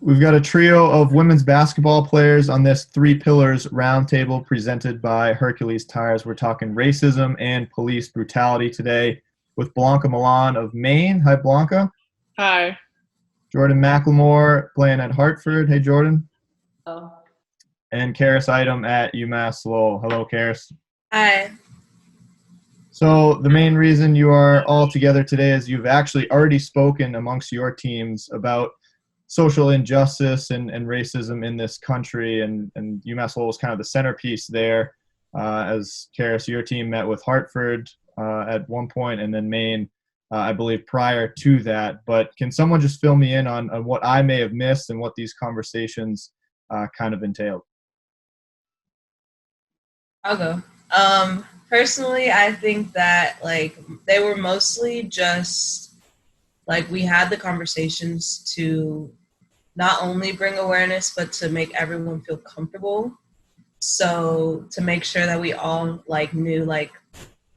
We've got a trio of women's basketball players on this Three Pillars roundtable presented by Hercules Tires. We're talking racism and police brutality today with Blanca Milan of Maine. Hi, Blanca. Hi. Jordan McLemore playing at Hartford. Hey, Jordan. Oh, And Karis Item at UMass Lowell. Hello, Karis. hi. So the main reason you are all together today is you've actually already spoken amongst your teams about social injustice and racism in this country, and UMass Lowell is kind of the centerpiece there. As Karis, your team met with Hartford at one point, and then Maine, I believe, prior to that. But can someone just fill me in on what I may have missed and what these conversations kind of entailed? I'll go. Personally, I think that they were mostly just we had the conversations to not only bring awareness but to make everyone feel comfortable. So to make sure that we all knew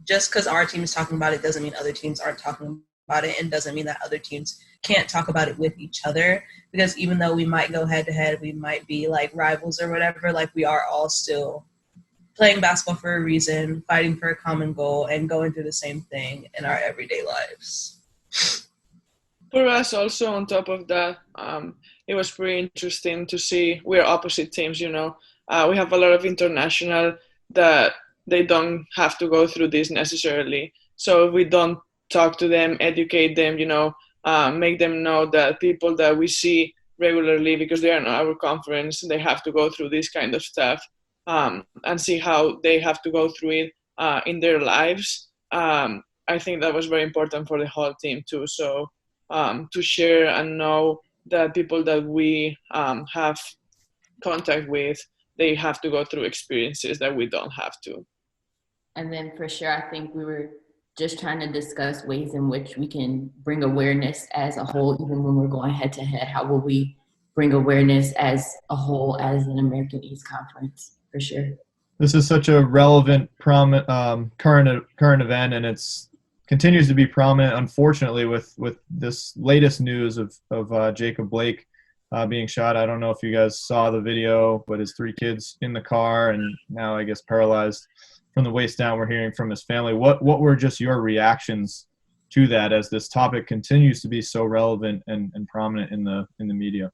just because our team is talking about it doesn't mean other teams aren't talking about it, and doesn't mean that other teams can't talk about it with each other, because even though we might go head to head, we might be rivals or whatever, we are all still playing basketball for a reason, fighting for a common goal, and going through the same thing in our everyday lives. For us, also on top of that, it was pretty interesting to see we're opposite teams. We have a lot of international that they don't have to go through this necessarily. So if we don't talk to them, educate them, make them know that people that we see regularly because they are in our conference, they have to go through this kind of stuff, and see how they have to go through it in their lives. I think that was very important for the whole team too. So to share and know that people that we have contact with, they have to go through experiences that we don't have to. And then for sure, I think we were just trying to discuss ways in which we can bring awareness as a whole, even when we're going head to head. How will we bring awareness as a whole as an American East Conference, for sure. This is such a relevant, current event, and it's continues to be prominent, unfortunately, with this latest news of Jacob Blake being shot. I don't know if you guys saw the video, but his 3 kids in the car and now I guess paralyzed from the waist down. We're hearing from his family. What were just your reactions to that as this topic continues to be so relevant and prominent in the media?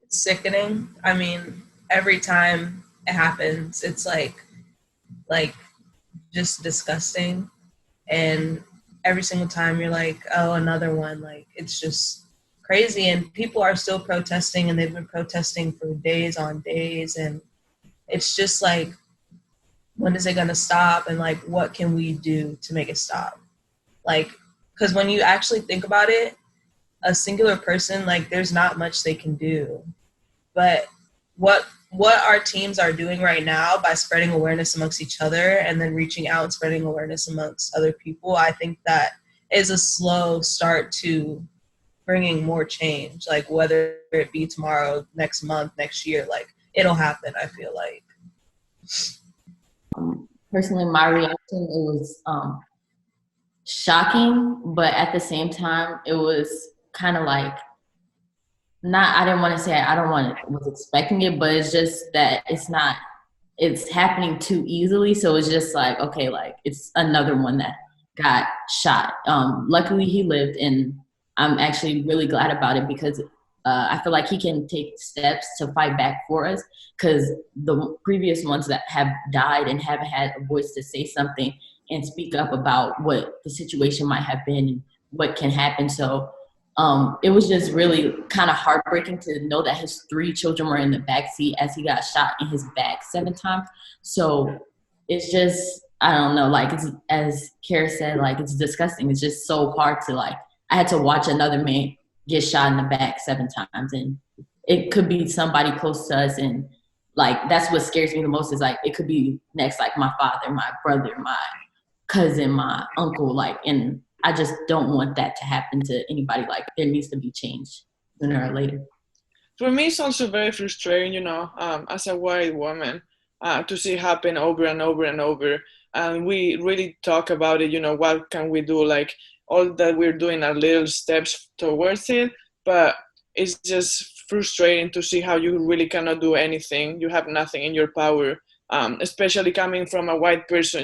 It's sickening. I mean, every time it happens, it's just disgusting. And every single time you're oh, another one. It's just crazy. And people are still protesting, and they've been protesting for days on days. And it's just when is it going to stop? And what can we do to make it stop? Because when you actually think about it, a singular person, there's not much they can do. But what our teams are doing right now by spreading awareness amongst each other and then reaching out and spreading awareness amongst other people, I think that is a slow start to bringing more change. Whether it be tomorrow, next month, next year, it'll happen, I feel like. Personally, my reaction, it was shocking, but at the same time, it was kind of I didn't want to say was expecting it, but it's just that it's happening too easily. So it's just okay, it's another one that got shot. Luckily he lived, and I'm actually really glad about it, because I feel like he can take steps to fight back for us, because the previous ones that have died and haven't had a voice to say something and speak up about what the situation might have been and what can happen. So it was just really kind of heartbreaking to know that his 3 children were in the backseat as he got shot in his back 7 times. So it's just, I don't know, it's, as Kara said, it's disgusting. It's just so hard to I had to watch another man get shot in the back 7 times, and it could be somebody close to us. And that's what scares me the most is it could be next, my father, my brother, my cousin, my uncle, and I just don't want that to happen to anybody. There needs to be change sooner or later. For me, it's also very frustrating, as a white woman, to see it happen over and over and over. And we really talk about it, what can we do? All that we're doing are little steps towards it, but it's just frustrating to see how you really cannot do anything. You have nothing in your power, especially coming from a white person.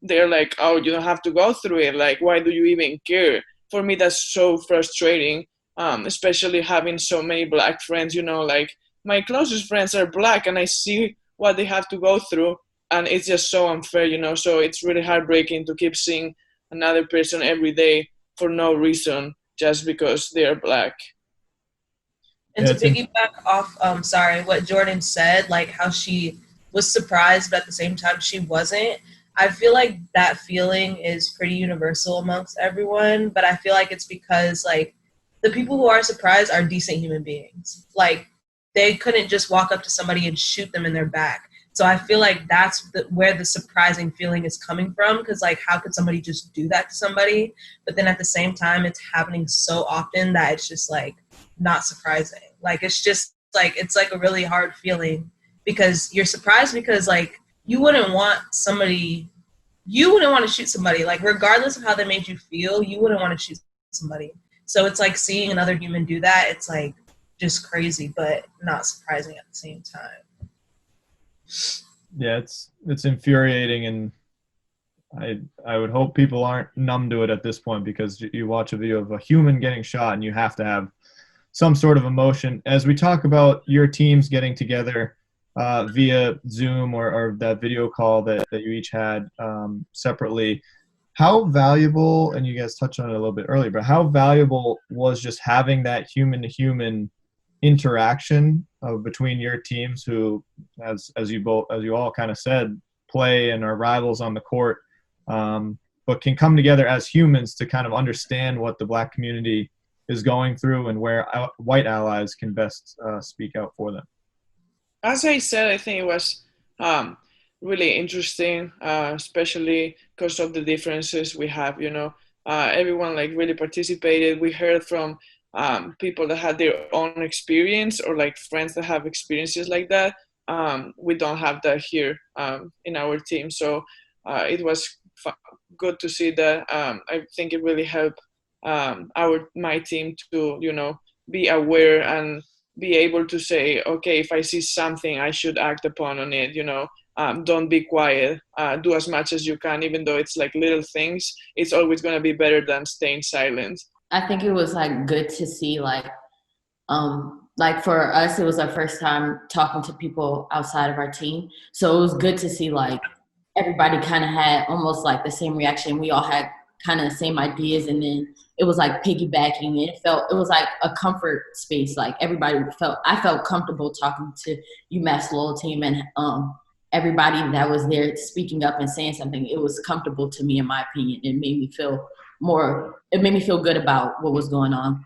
They're like, oh, you don't have to go through it. Like, why do you even care? For me, that's so frustrating, especially having so many black friends. Like my closest friends are black, and I see what they have to go through, and it's just so unfair. So it's really heartbreaking to keep seeing another person every day for no reason, just because they're black. And to piggyback off, sorry, what Jordan said, like how she was surprised, but at the same time she wasn't. I feel like that feeling is pretty universal amongst everyone, but I feel like it's because like the people who are surprised are decent human beings. Like they couldn't just walk up to somebody and shoot them in their back. So I feel like that's where the surprising feeling is coming from, because like how could somebody just do that to somebody? But then at the same time, it's happening so often that it's just like not surprising. Like it's just like it's like a really hard feeling because you're surprised because like you wouldn't want to shoot somebody, like regardless of how they made you feel, you wouldn't want to shoot somebody. So it's like seeing another human do that, it's like just crazy but not surprising at the same time. Yeah, it's infuriating, and I would hope people aren't numb to it at this point, because you watch a video of a human getting shot and you have to have some sort of emotion. As we talk about your teams getting together via Zoom or that video call that you each had separately, how valuable, and you guys touched on it a little bit earlier, but how valuable was just having that human-to-human interaction between your teams, who, as you all kind of said, play and are rivals on the court, but can come together as humans to kind of understand what the Black community is going through and where white allies can best speak out for them? As I said, I think it was really interesting, especially because of the differences we have. Everyone like really participated. We heard from people that had their own experience, or like friends that have experiences like that. We don't have that here in our team, so it was good to see that. I think it really helped my team to be aware and be able to say, okay, if I see something, I should act upon on it. Don't be quiet. Do as much as you can, even though it's like little things. It's always going to be better than staying silent. I think it was like good to see like for us, it was our first time talking to people outside of our team. So it was good to see like everybody kind of had almost like the same reaction. We all had kind of the same ideas, and then it was like piggybacking. It was like a comfort space. Like I felt comfortable talking to UMass Lowell team, and everybody that was there speaking up and saying something. It was comfortable to me, in my opinion. It made me feel good about what was going on.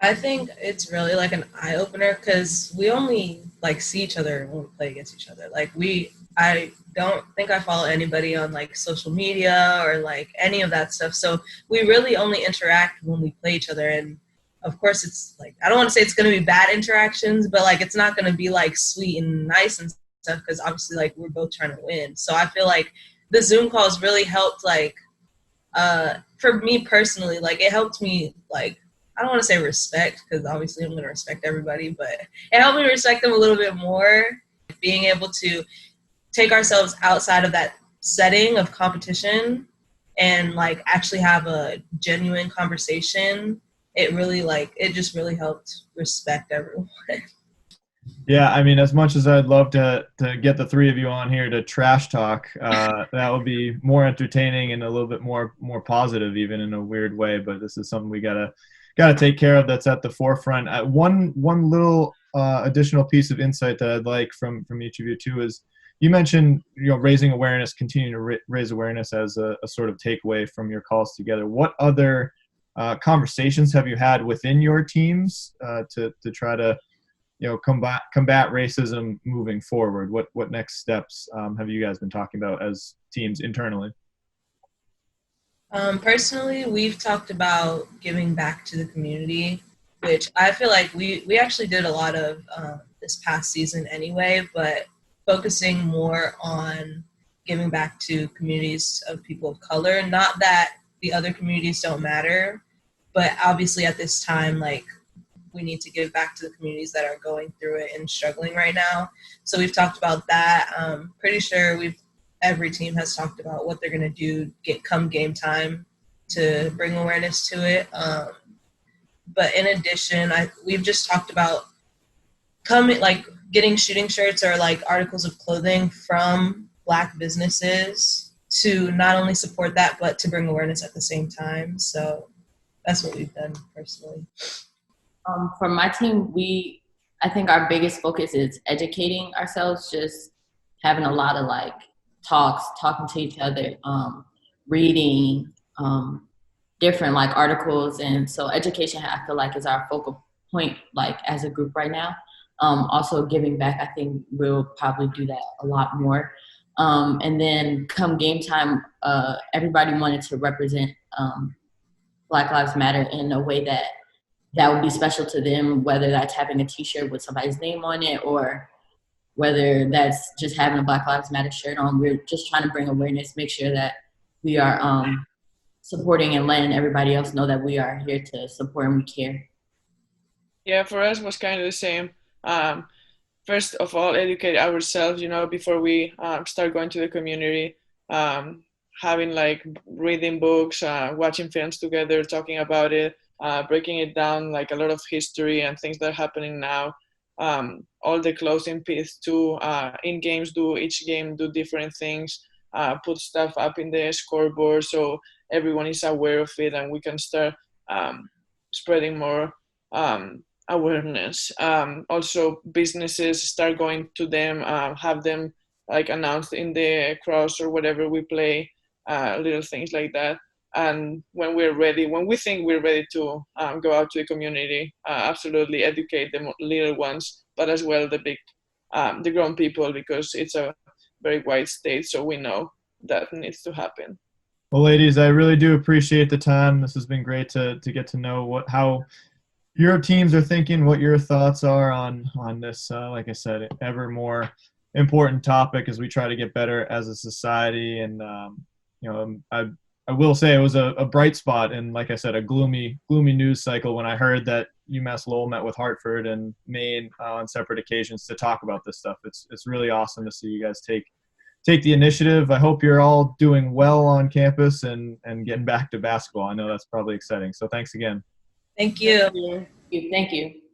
I think it's really like an eye opener because we only like see each other when we play against each other. Like I don't think I follow anybody on like social media or like any of that stuff. So we really only interact when we play each other. And of course it's like, I don't want to say it's going to be bad interactions, but like, it's not going to be like sweet and nice and stuff, because obviously like we're both trying to win. So I feel like the Zoom calls really helped, like, for me personally, like it helped me, like, I don't want to say respect, because obviously I'm going to respect everybody, but it helped me respect them a little bit more. Being able to take ourselves outside of that setting of competition and like actually have a genuine conversation, it just really helped respect everyone. Yeah, I mean, as much as I'd love to get the three of you on here to trash talk, that would be more entertaining and a little bit more positive, even in a weird way. But this is something we gotta take care of. That's at the forefront. One little additional piece of insight that I'd like from each of you too is, you mentioned raising awareness, continuing to raise awareness as a sort of takeaway from your calls together. What other conversations have you had within your teams to try to combat racism moving forward? What next steps have you guys been talking about as teams internally? Personally, we've talked about giving back to the community, which I feel like we actually did a lot of this past season anyway, but focusing more on giving back to communities of people of color. Not that the other communities don't matter, but obviously at this time, like, we need to give back to the communities that are going through it and struggling right now. So we've talked about that. Pretty sure every team has talked about what they're going to do come game time to bring awareness to it. But in addition, we've just talked about getting shooting shirts or like articles of clothing from Black businesses to not only support that, but to bring awareness at the same time. So that's what we've done personally. For my team, I think our biggest focus is educating ourselves, just having a lot of like talking to each other, reading different like articles. And so education, I feel like, is our focal point, like as a group right now. Also giving back, I think we'll probably do that a lot more. And then come game time, everybody wanted to represent Black Lives Matter in a way that would be special to them, whether that's having a t-shirt with somebody's name on it or whether that's just having a Black Lives Matter shirt on. We're just trying to bring awareness, make sure that we are supporting and letting everybody else know that we are here to support and we care. Yeah, for us it was kind of the same. First of all, educate ourselves, before we start going to the community, having like reading books, watching films together, talking about it, breaking it down, like a lot of history and things that are happening now. All the closing piece too, in games, each game do different things, put stuff up in the scoreboard so everyone is aware of it and we can start spreading more awareness. Also, businesses start going to them, have them like announced in the cross or whatever we play, little things like that. And when we think we're ready to go out to the community, absolutely educate the little ones, but as well the grown people, because it's a very wide state, so we know that needs to happen. Well, ladies, I really do appreciate the time. This has been great to get to know how your teams are thinking, what your thoughts are on this, like I said, ever more important topic as we try to get better as a society. And, I will say it was a bright spot and, like I said, a gloomy news cycle when I heard that UMass Lowell met with Hartford and Maine on separate occasions to talk about this stuff. It's really awesome to see you guys take the initiative. I hope you're all doing well on campus and getting back to basketball. I know that's probably exciting. So thanks again. Thank you. Thank you.